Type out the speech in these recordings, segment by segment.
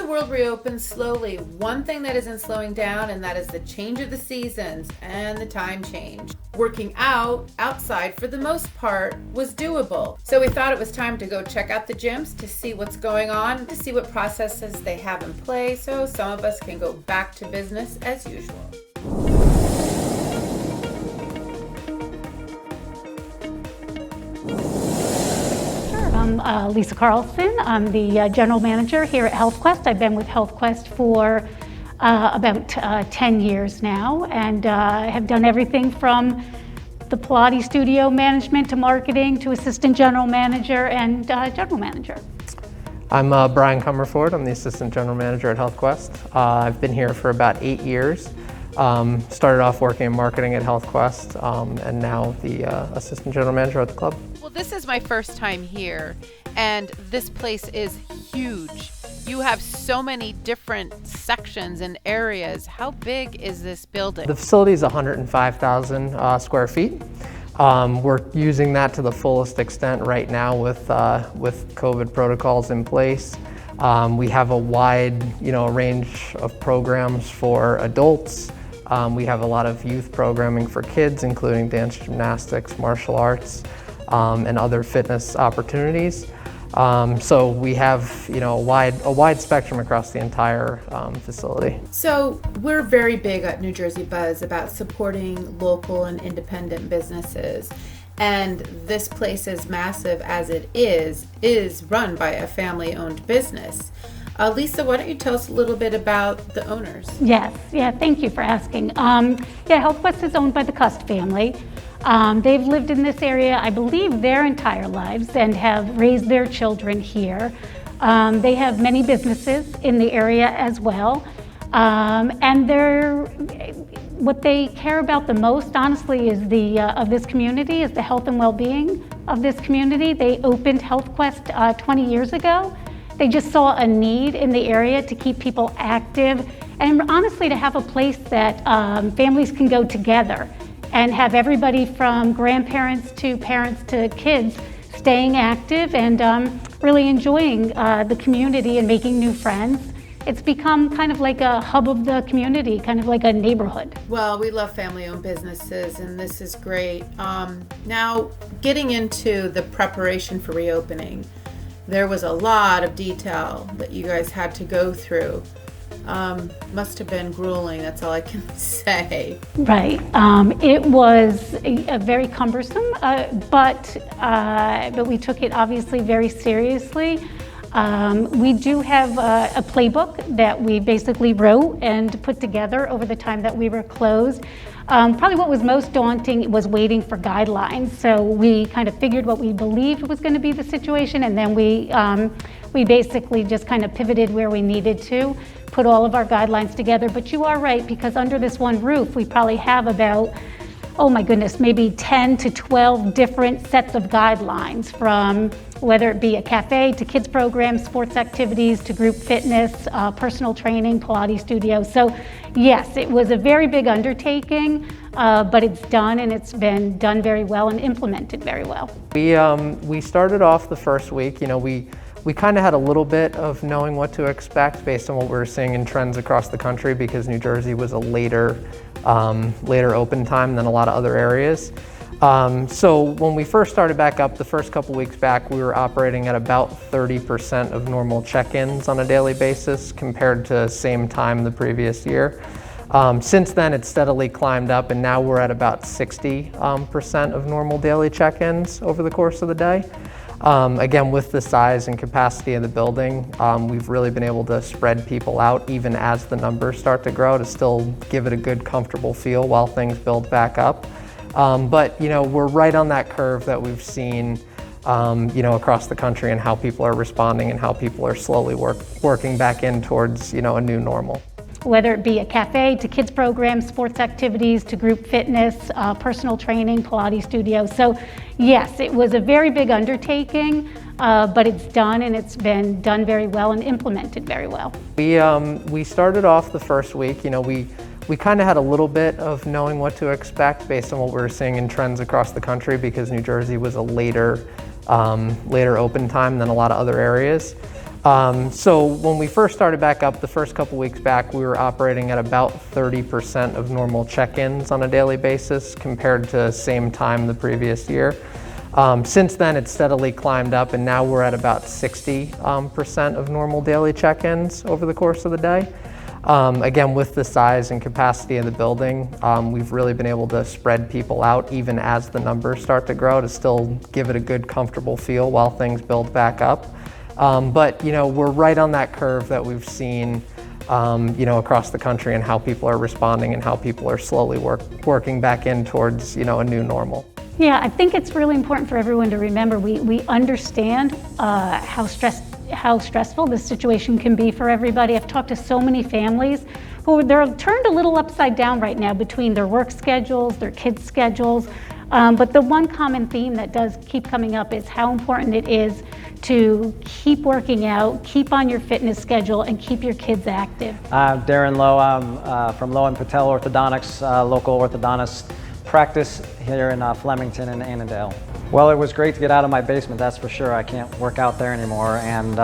the world reopens slowly, one thing that isn't slowing down, and that is the change of the seasons and the time change. Working out outside for the most part was doable. So we thought it was time to go check out the gyms to see what's going on, to see what processes they have in place, so some of us can go back to business as usual. I'm Lisa Carlson. I'm the general manager here at HealthQuest. I've been with HealthQuest for about 10 years now, and have done everything from the Pilates studio management to marketing to assistant general manager and general manager. I'm Brian Comerford. I'm the assistant general manager at HealthQuest. I've been here for about 8 years. Started off working in marketing at HealthQuest, and now the assistant general manager at the club. Well, this is my first time here, and this place is huge. You have so many different sections and areas. How big is this building? The facility is 105,000 square feet. We're using that to the fullest extent right now with COVID protocols in place. We have a wide, range of programs for adults. We have a lot of youth programming for kids, including dance, gymnastics, martial arts, and other fitness opportunities. So we have, a wide spectrum across the entire facility. So we're very big at New Jersey Buzz about supporting local and independent businesses. And this place, as massive as it is run by a family-owned business. Lisa, why don't you tell us a little bit about the owners? Yes, thank you for asking. HealthQuest is owned by the Cust family. They've lived in this area, I believe, their entire lives and have raised their children here. They have many businesses in the area as well. And what they care about the most, honestly, is of this community, is the health and well-being of this community. They opened HealthQuest 20 years ago. They just saw a need in the area to keep people active and honestly to have a place that families can go together and have everybody from grandparents to parents to kids staying active and really enjoying the community and making new friends. It's become kind of like a hub of the community, kind of like a neighborhood. Well, we love family-owned businesses, and this is great. Now, getting into the preparation for reopening, there was a lot of detail that you guys had to go through. Must have been grueling, that's all I can say. Right. It was a very cumbersome, but we took it obviously very seriously. We do have a playbook that we basically wrote and put together over the time that we were closed. Probably what was most daunting was waiting for guidelines. So we kind of figured what we believed was going to be the situation, and then we basically just kind of pivoted where we needed to, put all of our guidelines together. But you are right, because under this one roof, we probably have about, oh my goodness, maybe 10 to 12 different sets of guidelines, from whether it be a cafe to kids programs, sports activities to group fitness, personal training, Pilates studio. So yes, it was a very big undertaking, but it's done, and it's been done very well and implemented very well. We started off the first week, we kind of had a little bit of knowing what to expect based on what we were seeing in trends across the country, because New Jersey was a later open time than a lot of other areas. So when we first started back up, the first couple weeks back, we were operating at about 30% of normal check-ins on a daily basis compared to same time the previous year. Since then, it's steadily climbed up, and now we're at about 60% of normal daily check-ins over the course of the day. Again, with the size and capacity of the building, we've really been able to spread people out even as the numbers start to grow, to still give it a good, comfortable feel while things build back up. But we're right on that curve that we've seen across the country, and how people are responding and how people are slowly working back in towards a new normal. Whether it be a cafe to kids programs, sports activities to group fitness, personal training, Pilates studio. So yes, it was a very big undertaking, but it's done, and it's been done very well and implemented very well. We started off the first week, we kind of had a little bit of knowing what to expect based on what we were seeing in trends across the country, because New Jersey was a later open time than a lot of other areas. So when we first started back up, the first couple weeks back, we were operating at about 30% of normal check-ins on a daily basis compared to same time the previous year. Since then, it's steadily climbed up, and now we're at about 60% of normal daily check-ins over the course of the day. Again, with the size and capacity of the building, we've really been able to spread people out even as the numbers start to grow to still give it a good, comfortable feel while things build back up. But we're right on that curve that we've seen across the country and how people are responding and how people are slowly working back in towards a new normal. Yeah, I think it's really important for everyone to remember we understand how stressful this situation can be for everybody. I've talked to so many families who they're turned a little upside down right now between their work schedules, their kids' schedules. But the one common theme that does keep coming up is how important it is to keep working out, keep on your fitness schedule, and keep your kids active. Darren Lowe, I'm from Lowe and Patel Orthodontics, local orthodontist practice here in Flemington and Annandale. Well, it was great to get out of my basement, that's for sure. I can't work out there anymore. And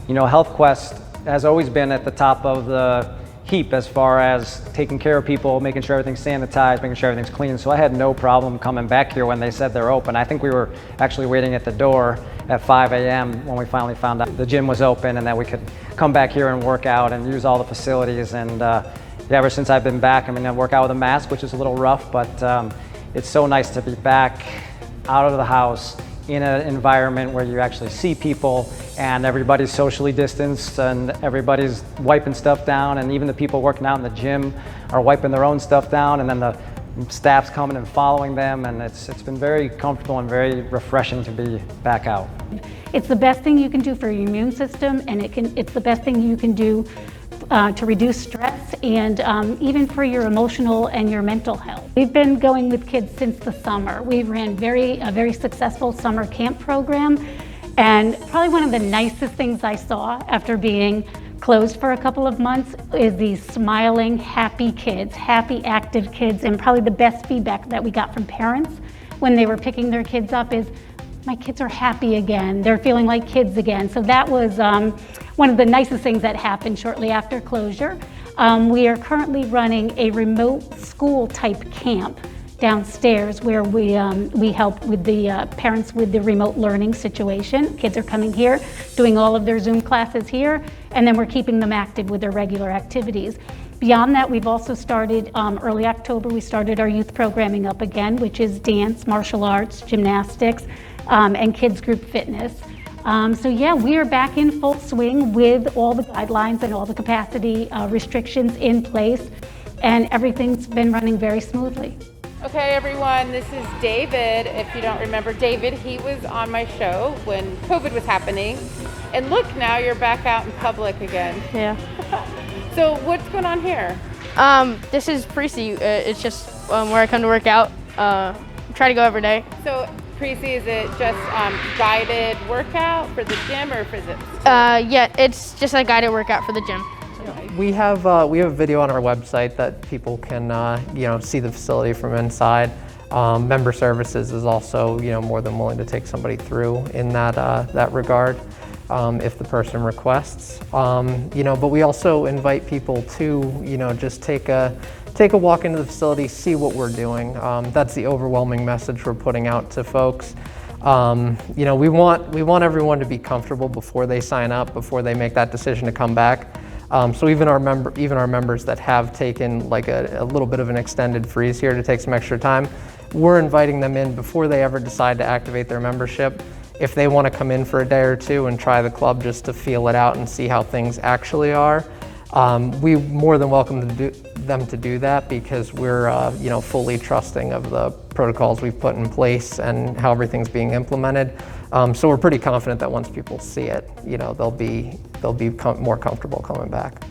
HealthQuest has always been at the top of the heap as far as taking care of people, making sure everything's sanitized, making sure everything's clean. So I had no problem coming back here when they said they're open. I think we were actually waiting at the door at 5 a.m. when we finally found out the gym was open and that we could come back here and work out and use all the facilities. And ever since I've been back, I work out with a mask, which is a little rough, but it's so nice to be back out of the house in an environment where you actually see people and everybody's socially distanced and everybody's wiping stuff down, and even the people working out in the gym are wiping their own stuff down, and then the staff's coming and following them, and it's been very comfortable and very refreshing to be back out. It's the best thing you can do for your immune system, and it's the best thing you can do to reduce stress and even for your emotional and your mental health. We've been going with kids since the summer. We ran a very successful summer camp program, and probably one of the nicest things I saw after being closed for a couple of months is these smiling, happy kids, happy, active kids, and probably the best feedback that we got from parents when they were picking their kids up is, my kids are happy again, they're feeling like kids again. So that was one of the nicest things that happened shortly after closure. We are currently running a remote school type camp downstairs where we help with the parents with the remote learning situation. Kids are coming here, doing all of their Zoom classes here, and then we're keeping them active with their regular activities. Beyond that, we've also started, early October, we started our youth programming up again, which is dance, martial arts, gymnastics, and kids group fitness. So yeah, we are back in full swing with all the guidelines and all the capacity restrictions in place, and everything's been running very smoothly. Okay, everyone, this is David. If you don't remember David, he was on my show when COVID was happening. And look, now you're back out in public again. Yeah. So what's going on here? This is Precy. It's just where I come to work out. Try to go every day. So Precy, is it just guided workout for the gym or for the? Yeah, it's just a guided workout for the gym. We have a video on our website that people can see the facility from inside. Member Services is also more than willing to take somebody through in that regard if the person requests. But we also invite people to just take a walk into the facility, see what we're doing. That's the overwhelming message we're putting out to folks. We want everyone to be comfortable before they sign up, before they make that decision to come back. So even our members that have taken like a little bit of an extended freeze here to take some extra time, we're inviting them in before they ever decide to activate their membership. If they want to come in for a day or two and try the club just to feel it out and see how things actually are, we more than welcome them to do that because we're fully trusting of the protocols we've put in place and how everything's being implemented. So we're pretty confident that once people see it, they'll be more comfortable coming back.